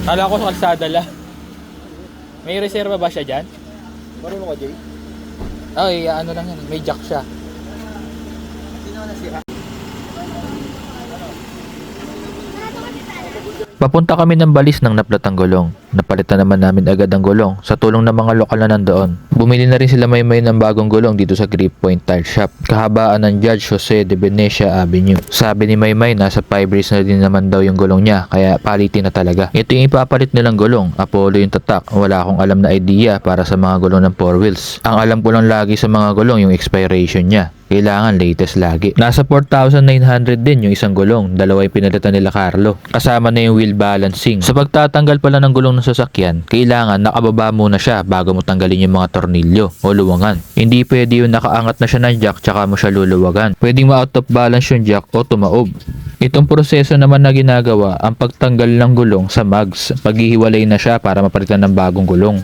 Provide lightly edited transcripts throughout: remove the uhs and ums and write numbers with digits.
Kala ko sa kalsada lang. May reserva ba siya dyan? Marunong ka, Jay? Ay, ano lang yan. May jack siya. Sino nasira? Papunta kami ng balis ng naplatang gulong. Napalitan naman namin agad ang gulong sa tulong ng mga lokal na nandoon. Bumili na rin sila Maymay ng bagong gulong dito sa Grip Point Tire Shop. Kahabaan ng Judge Jose de Venecia Avenue. Sabi ni Maymay nasa 5 years na din naman daw yung gulong niya kaya palitin na talaga. Ito yung ipapalit nilang gulong. Apollo yung tatak. Wala akong alam na idea para sa mga gulong ng 4 wheels. Ang alam ko lang lagi sa mga gulong yung expiration niya. Kailangan latest lagi. Nasa 4,900 din yung isang gulong. Dalawa yung pinalitan nila Carlo. Kasama na yung wheel balancing. Sa pagtatanggal pala ng gulong ng sasakyan, kailangan nakababa muna siya bago mo tanggalin yung mga tornilyo o luwangan. Hindi pwede yung nakaangat na siya ng jack tsaka mo siya luluwagan. Pwedeng ma-out of balance yung jack o tumaob. Itong proseso naman na ginagawa ang pagtanggal ng gulong sa mags. Paghihiwalay na siya para mapalitan ng bagong gulong.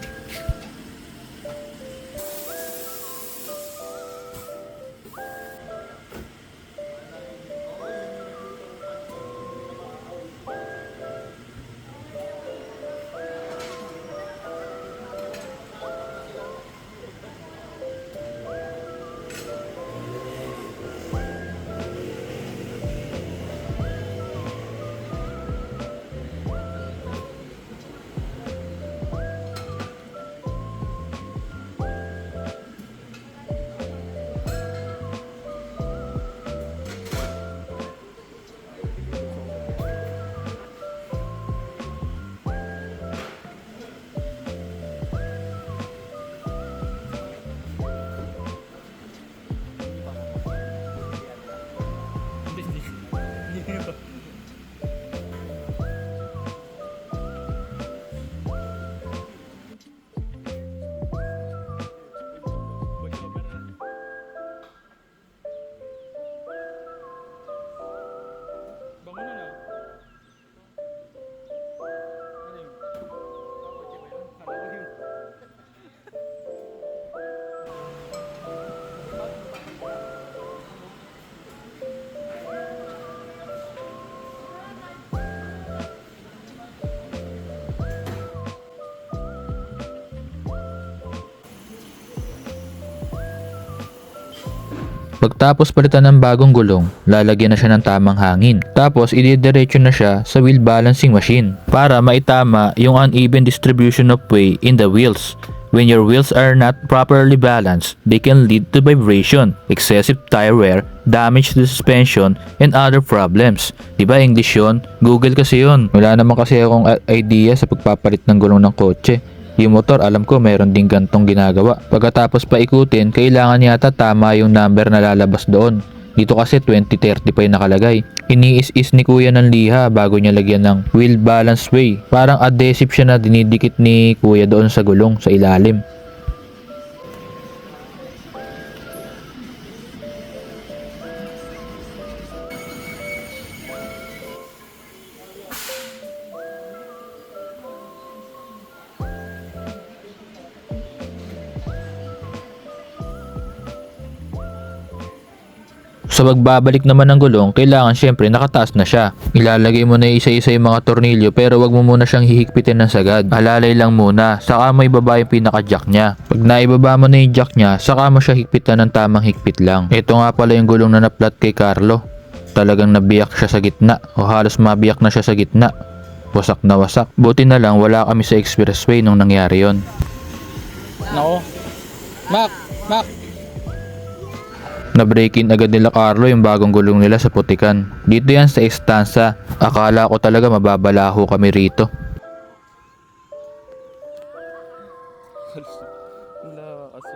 Pagtapos palitan ng bagong gulong, lalagyan na siya ng tamang hangin. Tapos ididiretso na siya sa wheel balancing machine para maitama yung uneven distribution of weight in the wheels. When your wheels are not properly balanced, they can lead to vibration, excessive tire wear, damage to the suspension, and other problems. Diba English yun? Google kasi yun. Wala naman kasi akong idea sa pagpapalit ng gulong ng kotse. Yung motor alam ko mayroon ding gantong ginagawa. Pagkatapos paikutin, kailangan yata tama yung number na lalabas doon. Dito kasi 2030 pa yung nakalagay. Iniis-is ni kuya ng liha bago niya lagyan ng wheel balance way. Parang adhesive siya na dinidikit ni kuya doon sa gulong sa ilalim. Sa pagbabalik naman ng gulong, kailangan syempre nakataas na siya. Ilalagay mo na isa-isa yung mga tornilyo pero wag mo muna siyang hihigpitin ng sagad. Alalay lang muna, saka mo ibaba yung pinaka-jack niya. Pag naibaba mo na yung jack niya, saka mo siya higpitan ng tamang higpit lang. Ito nga pala yung gulong na naplat kay Carlo. Talagang nabiyak siya sa gitna o halos mabiyak na siya sa gitna. Wasak na wasak. Buti na lang wala kami sa expressway nung nangyari yon. Nako. Mac! Na-break-in agad nila Carlo yung bagong gulong nila sa putikan. Dito yan sa Estanza. Akala ko talaga mababalaho kami rito. Wala kasi.